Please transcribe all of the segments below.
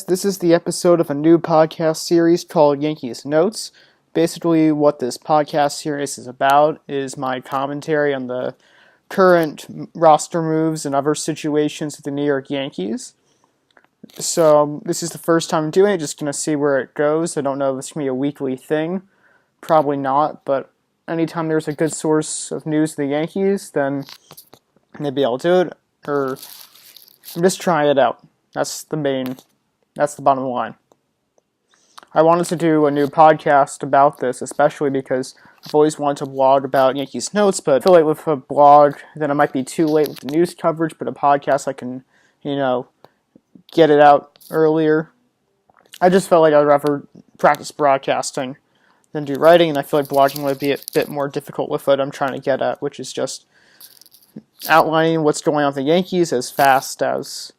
This is the episode of a new podcast series called Yankees Notes. Basically, what this podcast series is about is my commentary on the current roster moves and other situations with the New York Yankees. So, this is the first time I'm doing it, just going to see where it goes. I don't know if it's going to be a weekly thing. Probably not, but anytime there's a good source of news of the Yankees, then maybe I'll do it, or I'm just trying it out. That's the bottom line. I wanted to do a new podcast about this, especially because I've always wanted to blog about Yankees Notes, but I feel like with a blog, then it might be too late with the news coverage, but a podcast, I can, get it out earlier. I just felt like I'd rather practice broadcasting than do writing, and I feel like blogging would be a bit more difficult with what I'm trying to get at, which is just outlining what's going on with the Yankees as fast as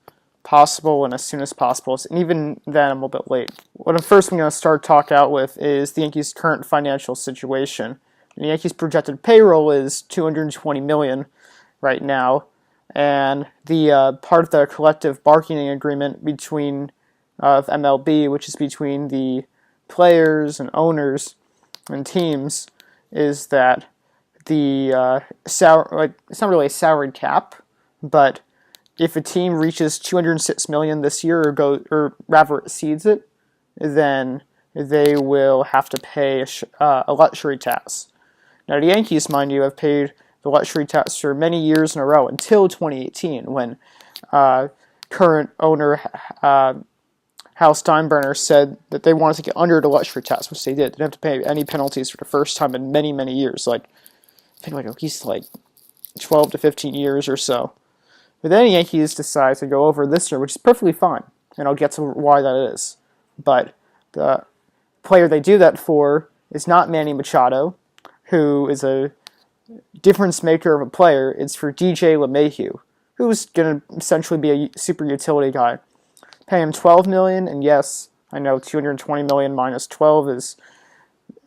possible and as soon as possible, and even then I'm a little bit late. What I'm first going to start talk out with is the Yankees' current financial situation. The Yankees' projected payroll is $220 million right now, and the part of the collective bargaining agreement between MLB, which is between the players and owners and teams, is that the it's not really a salary cap, but if a team reaches $206 million this year, or rather exceeds it, then they will have to pay a luxury tax. Now, the Yankees, mind you, have paid the luxury tax for many years in a row until 2018, when current owner Hal Steinbrenner said that they wanted to get under the luxury tax, which they did. They didn't have to pay any penalties for the first time in many, many years. I think at least 12 to 15 years or so. But then the Yankees decide to go over this year, which is perfectly fine, and I'll get to why that is. But the player they do that for is not Manny Machado, who is a difference maker of a player. It's for DJ LeMahieu, who's going to essentially be a super utility guy. Pay him $12 million, and yes, I know $220 million minus 12 is,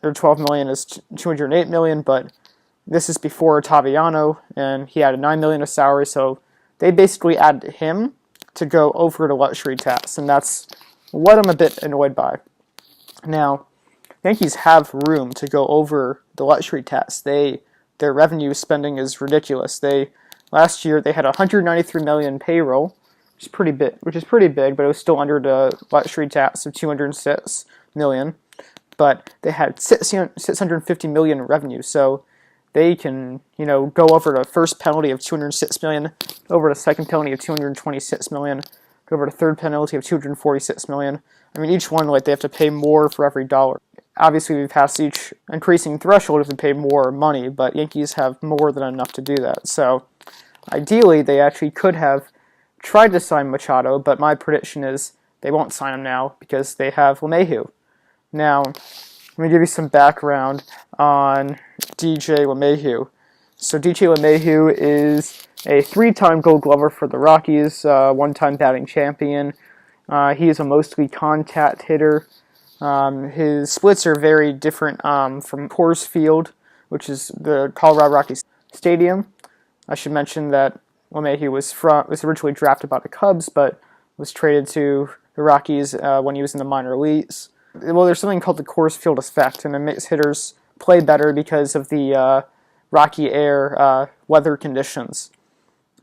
or $12 million is $208 million, but this is before Ottaviano, and he had a $9 million of salary, so they basically added him to go over the luxury tax, and that's what I'm a bit annoyed by. Now, Yankees have room to go over the luxury tax. Their revenue spending is ridiculous. Last year they had $193 million payroll, which is pretty big, but it was still under the luxury tax of $206 million. But they had $650 million in revenue, so they can, go over the first penalty of $206 million, over the second penalty of $226 million, go over the third penalty of $246 million. I mean, each one, they have to pay more for every dollar. Obviously, we've passed each increasing threshold to pay more money, but Yankees have more than enough to do that. So, ideally, they actually could have tried to sign Machado, but my prediction is they won't sign him now because they have LeMahieu. Now, let me give you some background on DJ LeMahieu. So DJ LeMahieu is a 3-time Gold Glover for the Rockies, 1-time batting champion. He is a mostly contact hitter. His splits are very different from Coors Field, which is the Colorado Rockies stadium. I should mention that LeMahieu was originally drafted by the Cubs, but was traded to the Rockies when he was in the minor leagues. Well, there's something called the Coors Field effect, and it makes hitters play better because of the rocky air weather conditions.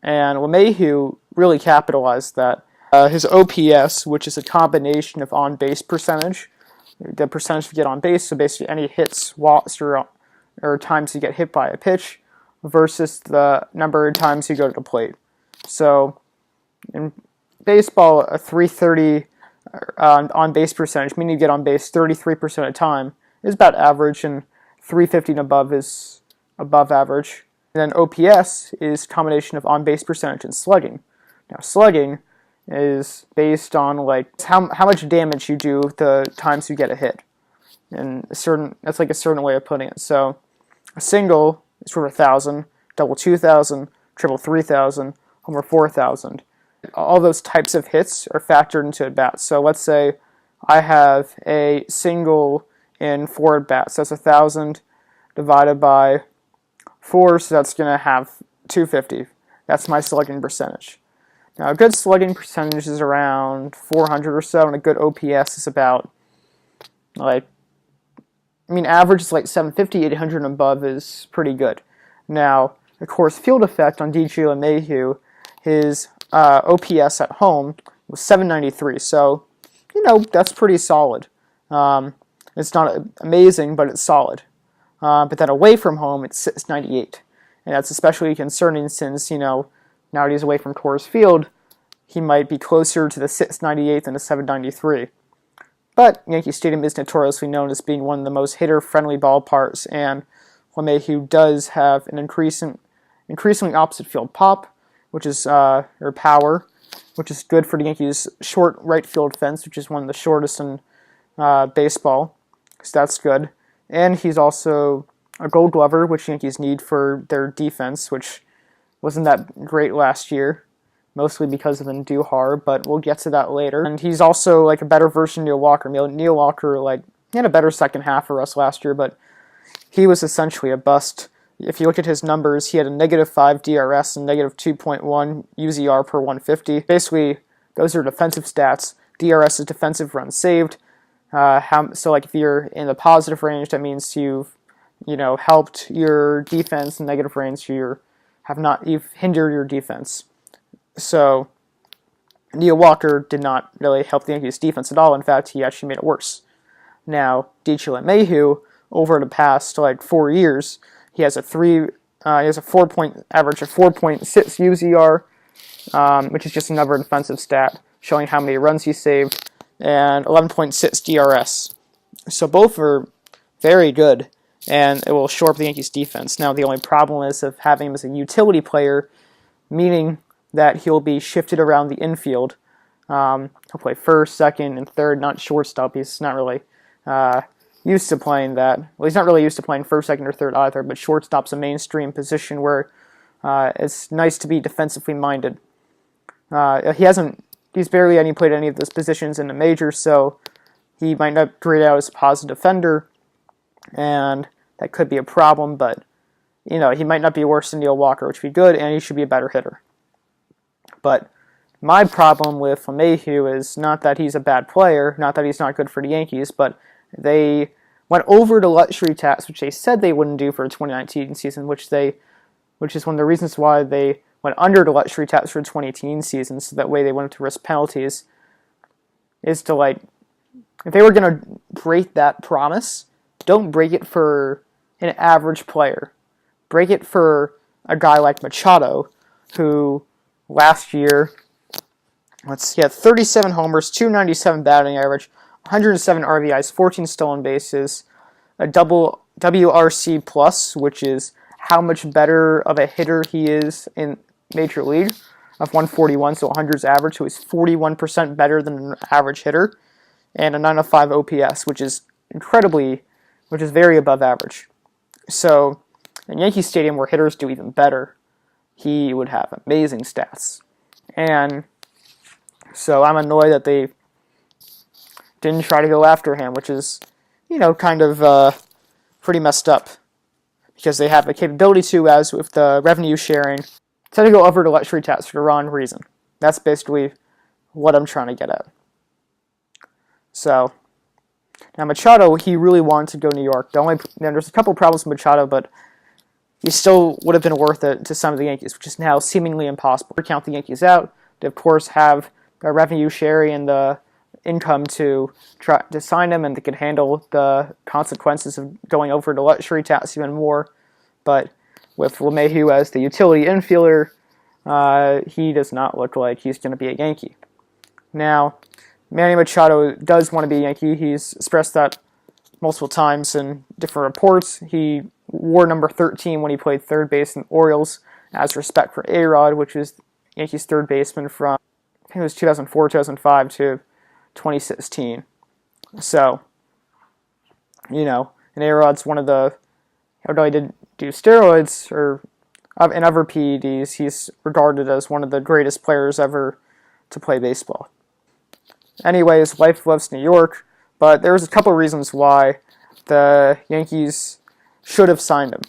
And LeMahieu really capitalized that. His OPS, which is a combination of on-base percentage, the percentage you get on base, so basically any hits, walks, or times you get hit by a pitch, versus the number of times you go to the plate. So, in baseball, a 330 on-base percentage, meaning you get on base 33% of the time, is about average, and 350 and above is above average. And then OPS is a combination of on-base percentage and slugging. Now, slugging is based on how much damage you do the times you get a hit. And that's a certain way of putting it. So, a single is for 1,000, double 2,000, triple 3,000, homer 4,000. All those types of hits are factored into at-bats. So let's say I have a single in 4 at-bats. That's 1,000 divided by 4, so that's going to have 250. That's my slugging percentage. Now, a good slugging percentage is around 400 or so, and a good OPS is about, average is like 750, 800 and above is pretty good. Now, of course, field effect on DJ LeMahieu, his OPS at home was 793, so, that's pretty solid. It's not amazing, but it's solid. But then away from home, it's 698. And that's especially concerning since, now that he's away from Coors Field, he might be closer to the 698 than the 793. But Yankee Stadium is notoriously known as being one of the most hitter-friendly ballparks, and LeMahieu does have an increasingly opposite field pop, which is or power, which is good for the Yankees' short right field fence, which is one of the shortest in baseball. So that's good. And he's also a Gold Glover, which Yankees need for their defense, which wasn't that great last year, mostly because of Andujar, but we'll get to that later. And he's also like a better version of Neil Walker. Neil Walker, he had a better second half for us last year, but he was essentially a bust. If you look at his numbers, he had a -5 DRS and -2.1 UZR per 150. Basically, those are defensive stats. DRS is defensive runs saved. So if you're in the positive range, that means you've helped your defense. In negative range, you've hindered your defense. So Neil Walker did not really help the Yankees defense at all. In fact, he actually made it worse. Now, DJ LeMahieu, over the past 4 years, he has a 4-point average of 4.6 UZR, which is just another defensive stat showing how many runs he saved, and 11.6 DRS. So both are very good, and it will shore up the Yankees' defense. Now, the only problem is of having him as a utility player, meaning that he'll be shifted around the infield. He'll play first, second, and third, not shortstop. He's not really used to playing that. Well, he's not really used to playing first, second, or third either, but shortstop's a mainstream position where it's nice to be defensively minded. He's barely played any of those positions in the majors, so he might not grade out as a positive defender, and that could be a problem, but he might not be worse than Neil Walker, which would be good, and he should be a better hitter. But my problem with LeMahieu is not that he's a bad player, not that he's not good for the Yankees, but they went over the luxury tax, which they said they wouldn't do for the 2019 season, which is one of the reasons why they went under the luxury tax for the 2018 season, so that way they wouldn't have to risk penalties, is to if they were going to break that promise, don't break it for an average player. Break it for a guy like Machado, who last year, he had 37 homers, 297 batting average, 107 RBIs, 14 stolen bases, a double WRC plus, which is how much better of a hitter he is in Major League, of 141, so 100's average, so he's 41% better than an average hitter, and a 905 OPS, which is very above average. So, in Yankee Stadium, where hitters do even better, he would have amazing stats. And so I'm annoyed that they didn't try to go after him, which is, kind of pretty messed up. Because they have the capability to, as with the revenue sharing, to go over the luxury tax for the wrong reason. That's basically what I'm trying to get at. So, now Machado, he really wanted to go New York. There's a couple problems with Machado, but he still would have been worth it to some of the Yankees, which is now seemingly impossible. To count the Yankees out, they of course have the revenue sharing and the income to try to sign him, and they can handle the consequences of going over the luxury tax even more. But with LeMahieu as the utility infielder, he does not look like he's going to be a Yankee. Now, Manny Machado does want to be a Yankee. He's expressed that multiple times in different reports. He wore number 13 when he played third base in the Orioles as respect for A-Rod, which is Yankees third baseman from, I think it was 2004, 2005 to 2016. So, and A-Rod's one of the, although he did do steroids or in other PEDs, he's regarded as one of the greatest players ever to play baseball. Anyways, life loves New York, but there was a couple of reasons why the Yankees should have signed him,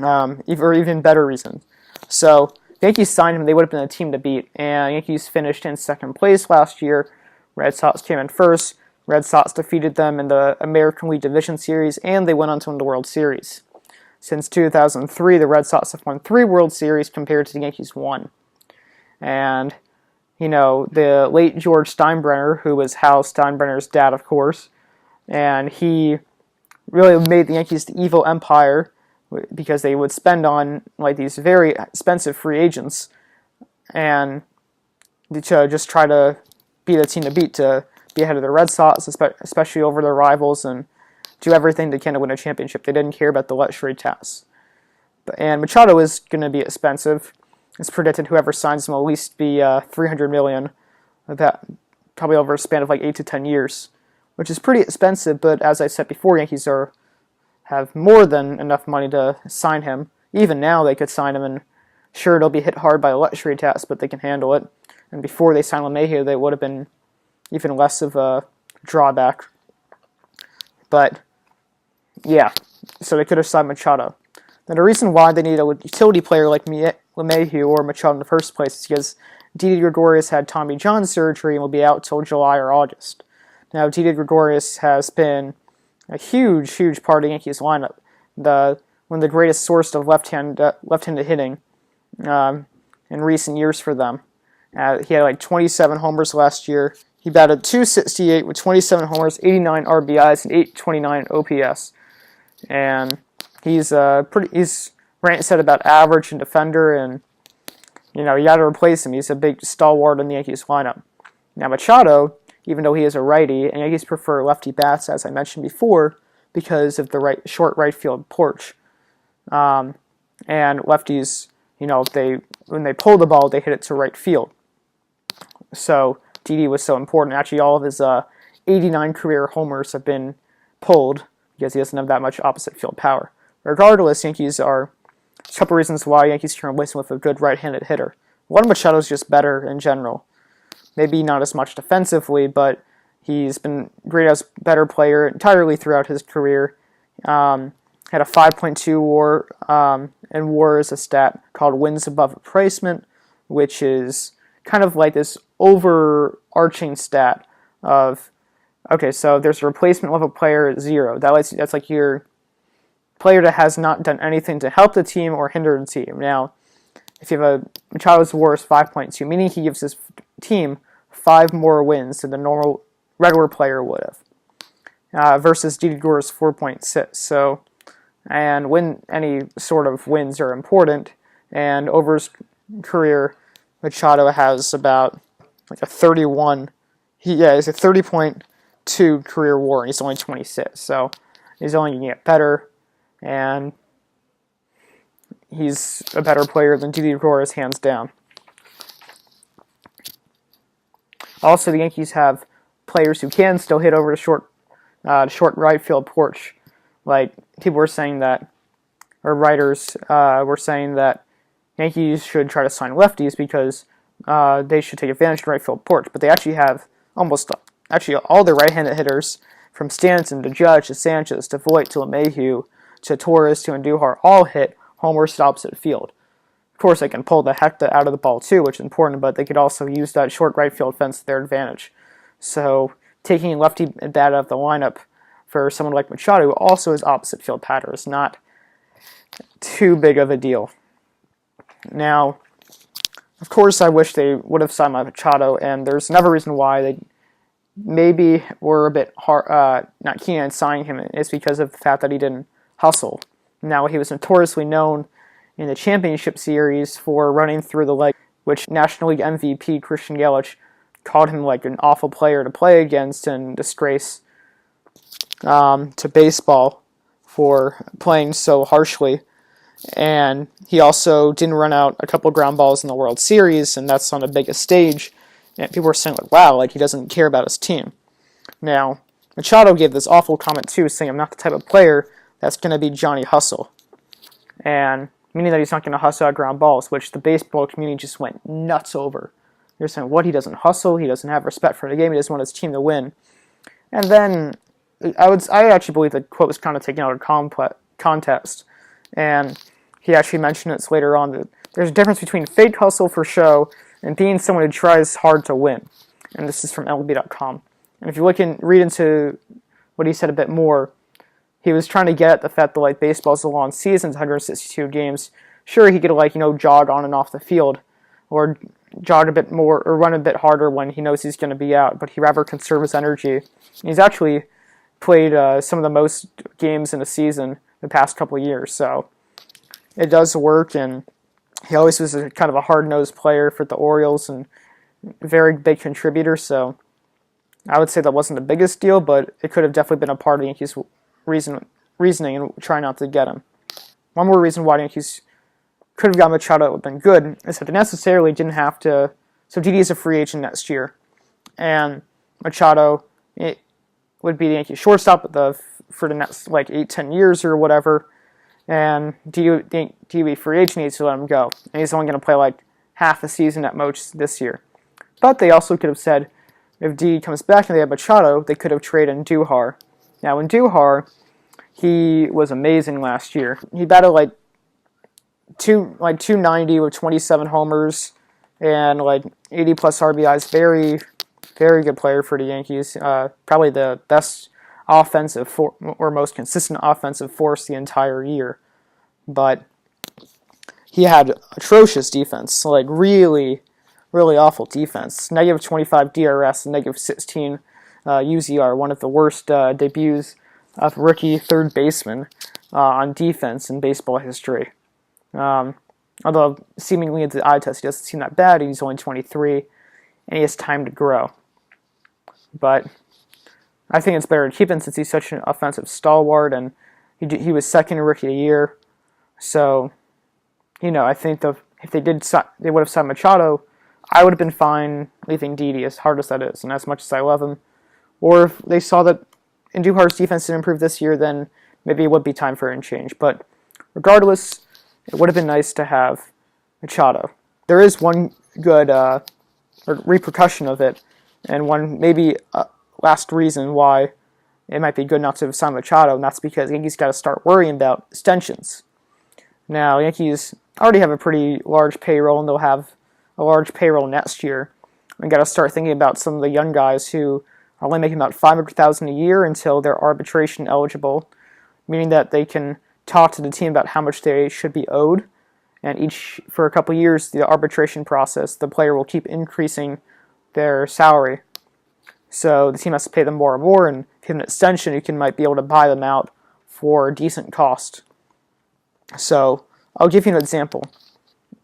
or even better reasons. So, the Yankees signed him, they would have been the team to beat. And Yankees finished in second place last year. Red Sox came in first. Red Sox defeated them in the American League Division Series, and they went on to win the World Series. Since 2003, the Red Sox have won 3 World Series compared to the Yankees 1. And, the late George Steinbrenner, who was Hal Steinbrenner's dad, of course, and he really made the Yankees the evil empire because they would spend on these very expensive free agents and to just try to be the team to beat, to be ahead of the Red Sox, especially over their rivals, and do everything they can to win a championship. They didn't care about the luxury tax. And Machado is going to be expensive. It's predicted whoever signs him will at least be $300 million, probably over a span of 8 to 10 years, which is pretty expensive. But as I said before, Yankees have more than enough money to sign him. Even now, they could sign him, and sure, it'll be hit hard by a luxury tax, but they can handle it. And before they signed LeMahieu, they would have been even less of a drawback. But yeah, so they could have signed Machado. Now, the reason why they need a utility player like LeMahieu or Machado in the first place is because Didi Gregorius had Tommy John surgery and will be out till July or August. Now, Didi Gregorius has been a huge, huge part of Yankees lineup. One of the greatest source of left-handed hitting in recent years for them. He had 27 homers last year. He batted .268 with 27 homers, 89 RBIs, and 829 OPS. And he's ranked at about average in defender, and you got to replace him. He's a big stalwart in the Yankees lineup. Now Machado, even though he is a righty, and Yankees prefer lefty bats, as I mentioned before, because of the short right field porch. And lefties, when they pull the ball, they hit it to right field. So Didi was so important. Actually, all of his 89 career homers have been pulled because he doesn't have that much opposite field power. Regardless, Yankees are a couple reasons why Yankees can replace him with a good right-handed hitter. One, Machado's just better in general. Maybe not as much defensively, but he's been great as a better player entirely throughout his career. Had a 5.2 WAR, and WAR is a stat called wins above replacement, which is kind of like this overarching stat of, okay, so there's a replacement level player at 0. That's like your player that has not done anything to help the team or hinder the team. Now, if you have Machado's WAR is 5.2, meaning he gives his team 5 more wins than the normal regular player would have, versus Didi Gregorius 4.6. So, and any sort of wins are important, and over his career, Machado has about a 31. He's a 30.2 career WAR, and he's only 26. So he's only going to get better, and he's a better player than Didi Gregorius, hands down. Also, the Yankees have players who can still hit over the short right field porch. Like, people were saying that, or writers were saying that Yankees should try to sign lefties because they should take advantage of the right field porch. But they actually have all the right-handed hitters, from Stanton to Judge to Sanchez to Voit to LeMahieu to Torres to Andujar, all hit homers to opposite field. Of course, they can pull the heck out of the ball too, which is important, but they could also use that short right field fence to their advantage. So taking a lefty bat out of the lineup for someone like Machado, who also has opposite field pattern, is not too big of a deal. Now, of course, I wish they would have signed Machado, and there's another reason why they maybe were a bit not keen on signing him. It's because of the fact that he didn't hustle. Now, he was notoriously known in the championship series for running through the leg, which National League MVP Christian Yelich called him an awful player to play against and disgrace to baseball for playing so harshly. And he also didn't run out a couple ground balls in the World Series, and that's on the biggest stage. And people were saying, wow, he doesn't care about his team. Now, Machado gave this awful comment too, saying, I'm not the type of player that's going to be Johnny Hustle. And meaning that he's not going to hustle out ground balls, which the baseball community just went nuts over. They're saying, what, he doesn't hustle, he doesn't have respect for the game, he doesn't want his team to win. And then, I actually believe the quote was kind of taken out of context. And he actually mentioned it later on to there's a difference between fake hustle for show and being someone who tries hard to win. And this is from MLB.com. And if you read into what he said a bit more, he was trying to get at the fact that like baseball's a long season, 162 games. Sure, he could jog on and off the field, or jog a bit more, or run a bit harder when he knows he's going to be out. But he'd rather conserve his energy. He's actually played some of the most games in a season the past couple of years, so it does work. And he always was a kind of a hard-nosed player for the Orioles and very big contributor. So I would say that wasn't the biggest deal, but it could have definitely been a part of the Yankees' reasoning and trying not to get him. One more reason why the Yankees could have got Machado would have been good is that they necessarily didn't have to. So Didi is a free agent next year, and Machado would be the Yankees shortstop for the next 8-10 years or whatever. And Didi be free agent, needs to let him go, and he's only going to play half a season at most this year. But they also could have said, if Didi comes back and they have Machado, they could have traded Duhar. Now, in Duhar, he was amazing last year. He batted 290 with 27 homers and 80 plus RBIs. Very, very good player for the Yankees. Probably the best offensive or most consistent offensive force the entire year. But he had atrocious defense, really, really awful defense. Negative 25 DRS and negative 16 UZR, one of the worst debuts of rookie third baseman on defense in baseball history. Although seemingly at the eye test he doesn't seem that bad, he's only 23 and he has time to grow. But I think it's better to keep him since he's such an offensive stalwart, and he was second rookie of the year. So, I think if they would have signed Machado, I would have been fine leaving Didi, as hard as that is, and as much as I love him. Or if they saw that Andujar's defense didn't improve this year, then maybe it would be time for a change. But regardless, it would have been nice to have Machado. There is one good repercussion of it, and one maybe last reason why it might be good not to sign Machado, and that's because Yankees got to start worrying about extensions. Now, Yankees already have a pretty large payroll, and they'll have a large payroll next year. And got to start thinking about some of the young guys who are only making about $500,000 a year until they're arbitration eligible, meaning that they can talk to the team about how much they should be owed. And for a couple of years, the arbitration process, the player will keep increasing their salary. So the team has to pay them more and more, and if you have an extension, you might be able to buy them out for a decent cost. So I'll give you an example.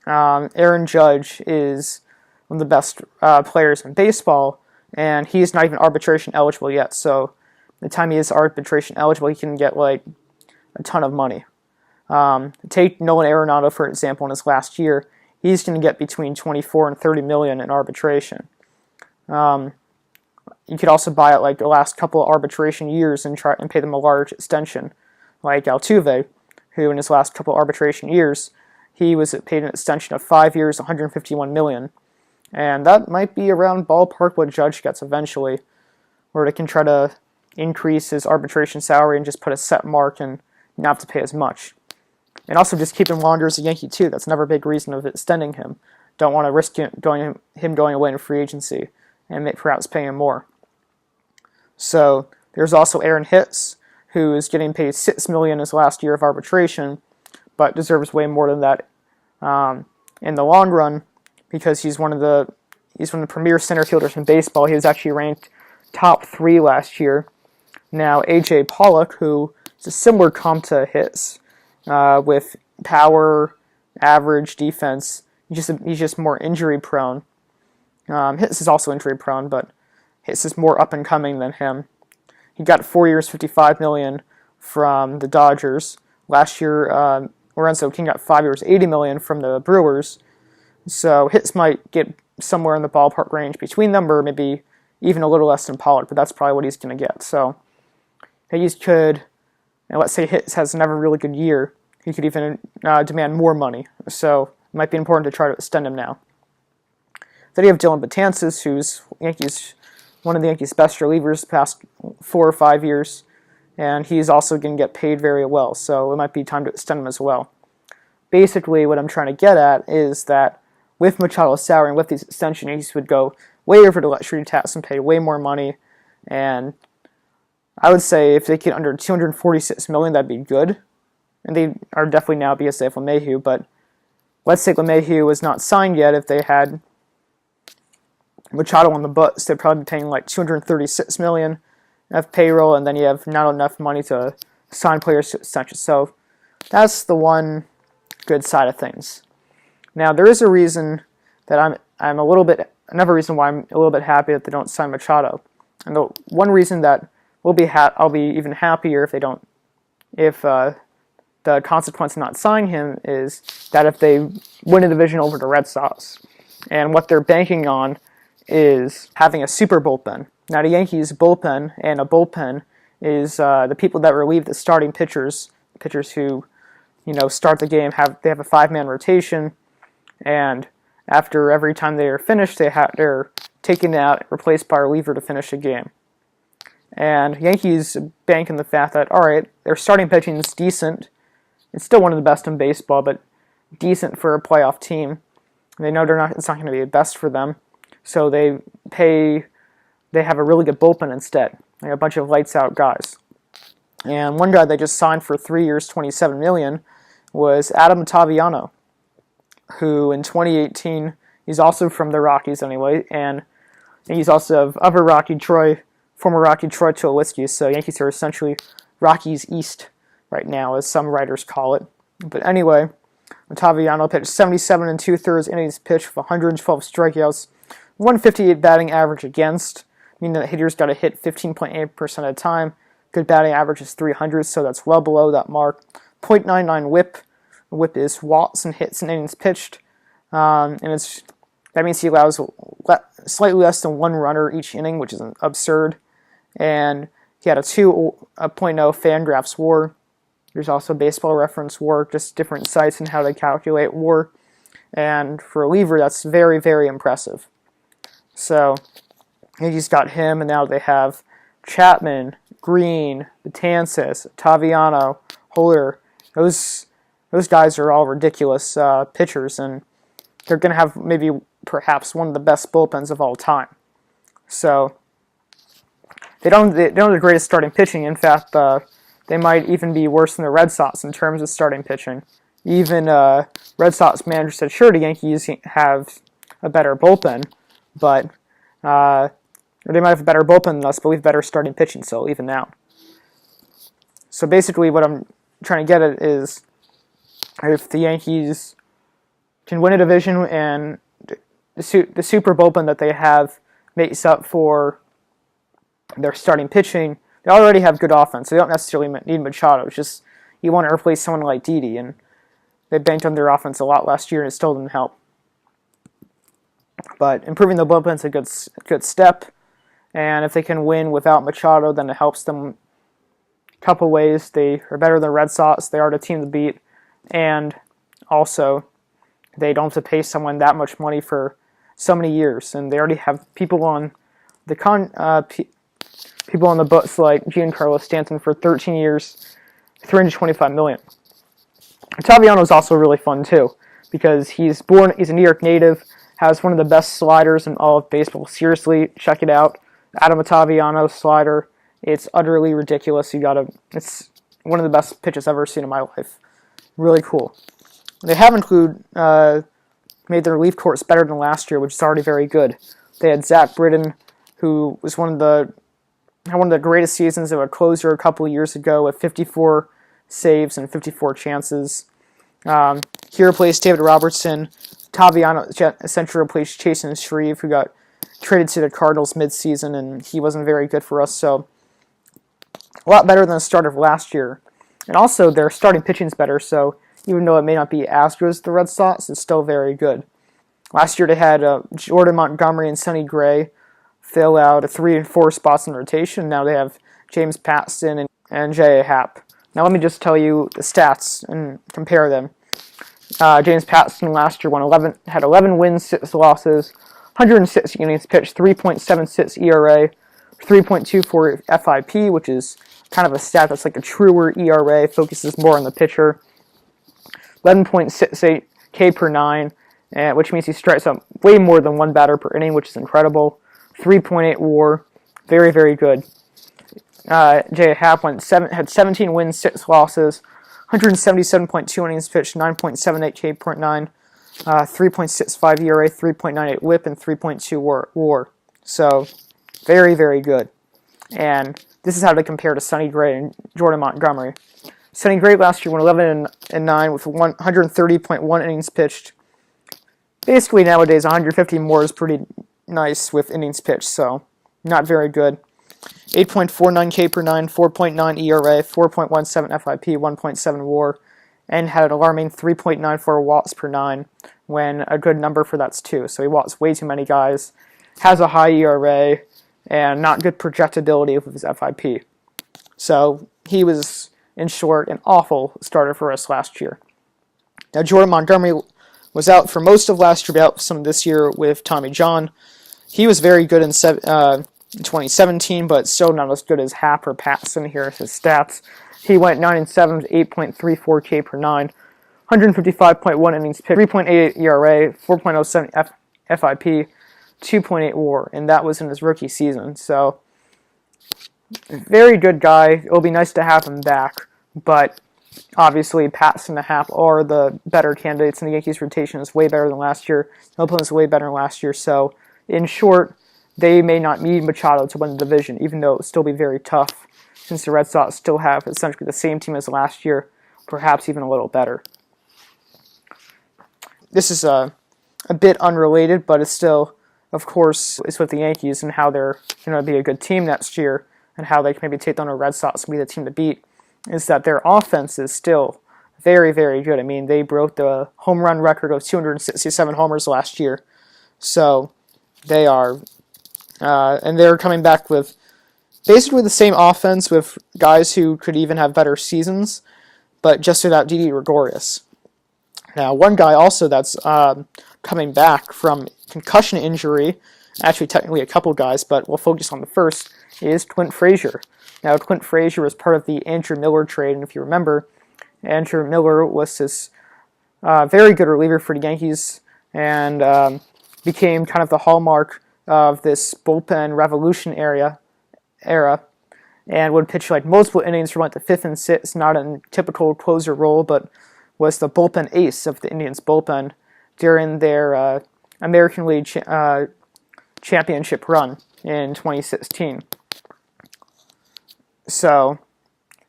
Aaron Judge is one of the best players in baseball, and he's not even arbitration eligible yet. So the time he is arbitration eligible, he can get a ton of money. Take Nolan Arenado, for example, in his last year. He's going to get between $24 and $30 million in arbitration. You could also buy it the last couple of arbitration years and try and pay them a large extension, like Altuve, who in his last couple of arbitration years, he was paid an extension of 5 years, $151 million. And that might be around ballpark what Judge gets eventually, where they can try to increase his arbitration salary and just put a set mark and not have to pay as much. And also just keep him longer as a Yankee too. That's another big reason of extending him. Don't want to risk him going away in free agency and perhaps paying him more. So there's also Aaron Hicks, who is getting paid $6 million his last year of arbitration, but deserves way more than that in the long run, because he's one of the premier center fielders in baseball. He was actually ranked top 3 last year. Now AJ Pollock, who is a similar comp to Hicks, with power, average defense, he's just more injury prone. Hicks is also injury prone, but Hicks is more up and coming than him. He got 4 years, $55 million from the Dodgers. Last year, Lorenzo King got 5 years, $80 million from the Brewers. So Hicks might get somewhere in the ballpark range between them, or maybe even a little less than Pollard, but that's probably what he's going to get. So Yankees could, and let's say Hicks has another really good year, he could even demand more money. So it might be important to try to extend him now. Then you have Dylan Betances, who's one of the Yankees' best relievers the past 4 or 5 years, and he's also going to get paid very well, so it might be time to extend him as well. basically what I'm trying to get at is that with Machado's salary and with these extension, Yankees would go way over the luxury tax and pay way more money. And I would say if they get under $246 million, that'd be good. And they are definitely now because they have LeMahieu. But let's say LeMahieu was not signed yet. If they had Machado on the books, they'd probably be paying like $236 million of payroll, and then you have not enough money to sign players to extensions. So that's the one good side of things. Now there is a reason that another reason why I'm a little bit happy that they don't sign Machado, and the one reason that I'll be even happier if the consequence of not signing him is that if they win a division over the Red Sox, and what they're banking on is having a super bullpen. Now the Yankees bullpen and a bullpen is the people that relieve the starting pitchers who start the game. They have a 5-man rotation, and after every time they are finished, they're taken out, replaced by a reliever to finish the game. And Yankees bank on the fact that, all right, their starting pitching is decent. It's still one of the best in baseball, but decent for a playoff team. They know it's not going to be the best for them, so they have a really good bullpen instead, like a bunch of lights out guys. And one guy they just signed for 3 years, $27 million, was Adam Ottaviano, who in 2018, he's also from the Rockies anyway, and he's also of former Rocky Troy Tulowitzki, so Yankees are essentially Rockies East right now, as some writers call it. But anyway, Ottaviano pitched 77 2/3 innings pitched with 112 strikeouts, 158 batting average against, meaning that hitters got to hit 15.8% of the time. Good batting average is 300, so that's well below that mark. .99 whip. Whip is walks and hits and innings pitched, and that means he allows slightly less than one runner each inning, which is absurd. And he had a 2.0 Fangraphs WAR. There's also Baseball Reference WAR, just different sites and how they calculate WAR. And for a reliever, that's very, very impressive. So Yankees got him, and now they have Chapman, Green, Betances, Ottaviano, Holder. Those guys are all ridiculous pitchers, and they're going to have perhaps one of the best bullpens of all time. So they don't have the greatest starting pitching. In fact, they might even be worse than the Red Sox in terms of starting pitching. Even Red Sox manager said, sure, the Yankees have a better bullpen, but they might have a better bullpen than us, but we have better starting pitching, so even now. So basically what I'm trying to get at is if the Yankees can win a division and the super bullpen that they have makes up for their starting pitching, they already have good offense. They don't necessarily need Machado. It's just you want to replace someone like Didi, and they banked on their offense a lot last year, and it still didn't help. But improving the bullpen is a good step, and if they can win without Machado, then it helps them a couple ways. They are better than the Red Sox. They are the team to beat, and also they don't have to pay someone that much money for so many years, and they already have people on the books like Giancarlo Stanton for 13 years, $325 million. Ottaviano is also really fun too, because he's a New York native, has one of the best sliders in all of baseball. Seriously, check it out. Adam Ottaviano slider. It's utterly ridiculous. It's one of the best pitches I've ever seen in my life. Really cool. They have made their relief corps better than last year, which is already very good. They had Zach Britton, who was had one of the greatest seasons of a closer a couple of years ago with 54 saves and 54 chances. He replaced David Robertson. Ottaviano essentially replaced Chasen Shreve, who got traded to the Cardinals midseason, and he wasn't very good for us. So a lot better than the start of last year. And also their starting pitching is better, so even though it may not be as good as the Red Sox, it's still very good. Last year they had Jordan Montgomery and Sonny Gray fill out 3 and 4 spots in rotation. Now they have James Paxton and J.A. Happ. Now let me just tell you the stats and compare them. James Paxton last year had 11 wins, 6 losses, 106 innings pitched, 3.76 ERA, 3.24 FIP, which is kind of a stat that's like a truer ERA, focuses more on the pitcher. 11.68 K per nine, which means he strikes out way more than one batter per inning, which is incredible. 3.8 WAR, very, very good. J.A. Happ had 17 wins, 6 losses, 177.2 innings pitched, 9.78 K per nine, 3.65 ERA, 3.98 WHIP, and 3.2 WAR. So, very, very good. And this is how they compare to Sonny Gray and Jordan Montgomery. Sonny Gray last year went 11-9 with 130.1 innings pitched. Basically, nowadays, 150 more is pretty nice with innings pitched, so not very good. 8.49 K per nine, 4.9 ERA, 4.17 FIP, 1.7 WAR, and had an alarming 3.94 watts per nine, when a good number for that's 2. So he walks way too many guys, has a high ERA, and not good projectability with his FIP. So he was, in short, an awful starter for us last year. Now, Jordan Montgomery was out for most of last year, out some this year with Tommy John. He was very good in 2017, but still not as good as Happ or Patson here as his stats. He went 9-7 to 8.34 K per nine, 155.1 innings pitched, 3.88 ERA, 4.07 FIP, 2.8 WAR, and that was in his rookie season. So, very good guy. It'll be nice to have him back, but obviously Patson and Happ are the better candidates, and the Yankees rotation is way better than last year. Oakland is way better than last year. So, in short, they may not need Machado to win the division, even though it will still be very tough, since the Red Sox still have essentially the same team as last year, perhaps even a little better. This is a bit unrelated, but it's still, of course, it's with the Yankees and how they're going to be a good team next year and how they can maybe take down the Red Sox and be the team to beat, is that their offense is still very, very good. I mean, they broke the home run record of 267 homers last year. So they are, and they're coming back with basically the same offense with guys who could even have better seasons, but just without Didi Gregorius. Now, one guy also that's coming back from concussion injury, actually technically a couple guys, but we'll focus on the first, is Clint Frazier. Now, Clint Frazier was part of the Andrew Miller trade, and if you remember, Andrew Miller was this very good reliever for the Yankees and became kind of the hallmark of this bullpen revolution era, and would pitch like multiple innings from like the 5th and 6th, not in typical closer role, but was the bullpen ace of the Indians bullpen during their American League championship run in 2016. So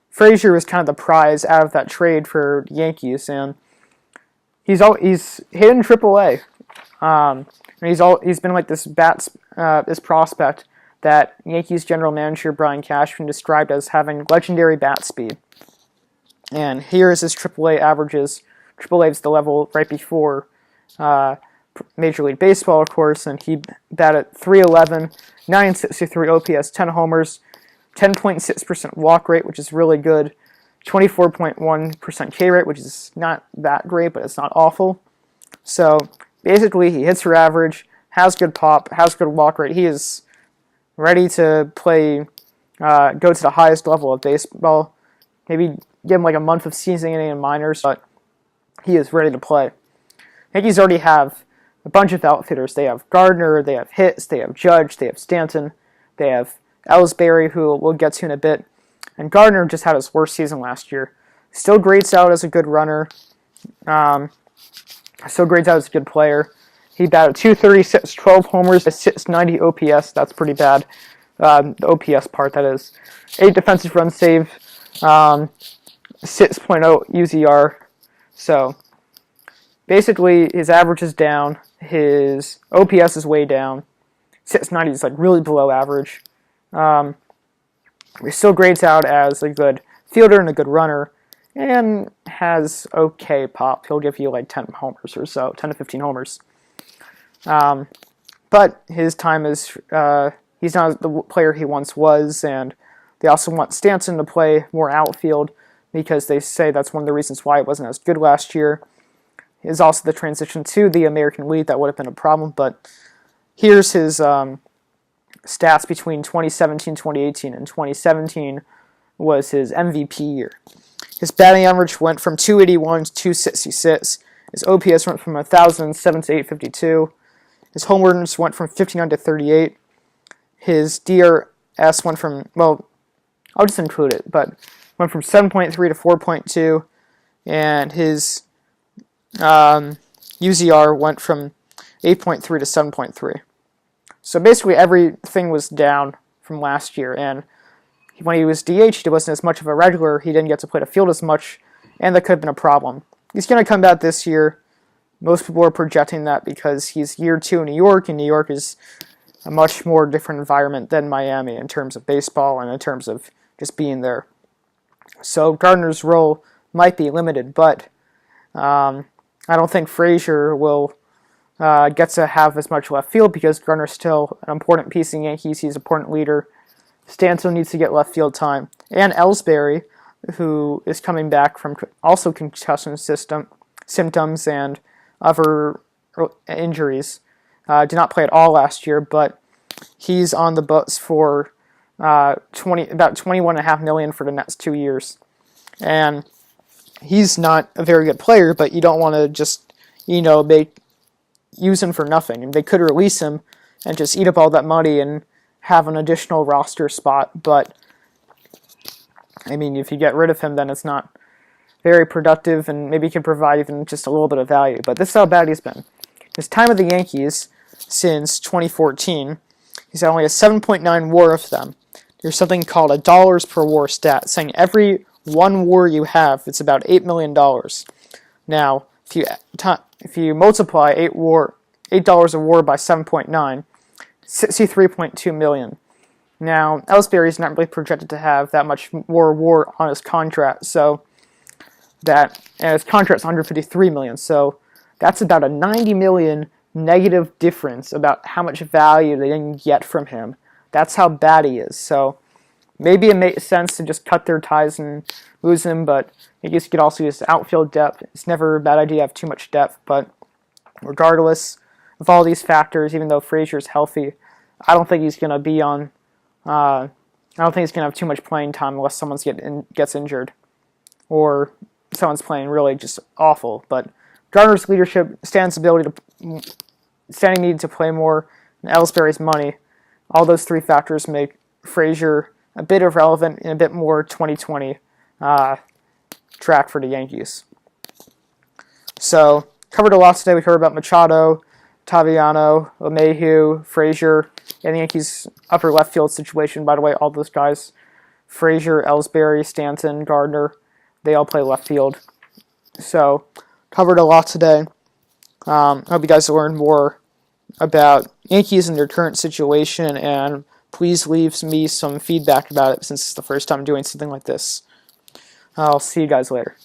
Frazier was kind of the prize out of that trade for the Yankees, and he's hit in AAA. And he's been like this prospect that Yankees general manager Brian Cashman described as having legendary bat speed. And here is his AAA averages. AAA is the level right before Major League Baseball, of course, and he batted .311, 963 OPS, 10 homers, 10.6% walk rate, which is really good, 24.1% K rate, which is not that great, but it's not awful. So basically, he hits for average, has good pop, has good walk rate. He is ready to play, go to the highest level of baseball. Maybe give him like a month of seasoning in minors, but he is ready to play. Yankees already have a bunch of outfitters. They have Gardner, they have Hitz, they have Judge, they have Stanton, they have Ellsbury, who we'll get to in a bit. And Gardner just had his worst season last year. Still grades out as a good runner. Still grades out as a good player. He batted .236, 12 homers, a 690 OPS. That's pretty bad. The OPS part, that is. 8 defensive runs saved. 6.0 UZR. So basically, his average is down. His OPS is way down. 690 is like really below average. He still grades out as a good fielder and a good runner, and has okay pop. He'll give you like 10 homers or so, 10 to 15 homers. But his time is, he's not the player he once was, and they also want Stanton to play more outfield because they say that's one of the reasons why it wasn't as good last year. Is also the transition to the American League that would have been a problem, but here's his stats between 2017, 2018, and 2017 was his MVP year. His batting average went from 281 to 266. His OPS went from 1,007 to 852. His home runs went from 59 to 38. His DRS went from, well, I'll just include it, but went from 7.3 to 4.2. And his UZR went from 8.3 to 7.3. So basically everything was down from last year, and when he was DH, he wasn't as much of a regular, he didn't get to play the field as much, and that could have been a problem. He's going to come back this year. Most people are projecting that because he's year 2 in New York, and New York is a much more different environment than Miami in terms of baseball and in terms of just being there. So Gardner's role might be limited, but I don't think Frazier will get to have as much left field because Gardner's still an important piece in the Yankees. He's an important leader. Stanton needs to get left field time. And Ellsbury, who is coming back from also concussion symptoms and other injuries, did not play at all last year, but he's on the books for about $21.5 million for the next 2 years. And he's not a very good player, but you don't want to just, use him for nothing. And they could release him and just eat up all that money and have an additional roster spot. But, if you get rid of him, then it's not very productive, and maybe he can provide even just a little bit of value. But this is how bad he's been. His time with the Yankees since 2014, he's had only a 7.9 WAR of them. There's something called a dollars per WAR stat, saying every one WAR you have, it's about $8 million. Now, if you multiply $8 a WAR by 7.9, 63.2 million. Now, Ellsbury is not really projected to have that much more WAR on his contract, and his contract's 153 million. So that's about a 90 million negative difference about how much value they didn't get from him. That's how bad he is. So maybe it makes sense to just cut their ties and lose him, but I guess you could also use outfield depth. It's never a bad idea to have too much depth, but regardless of all these factors, even though Frazier's healthy, I don't think he's going to be on. I don't think he's going to have too much playing time unless someone gets injured or someone's playing really just awful. But Gardner's leadership, Stanton's need to play more, and Ellsbury's money, all those three factors make Frazier a bit irrelevant and a bit more 2020 track for the Yankees. So, covered a lot today. We heard about Machado, Taviano, LeMahieu, Frazier, and the Yankees' upper left field situation. By the way, all those guys, Frazier, Ellsbury, Stanton, Gardner, they all play left field. So, covered a lot today. I hope you guys learned more about Yankees and their current situation, and please leave me some feedback about it since it's the first time doing something like this. I'll see you guys later.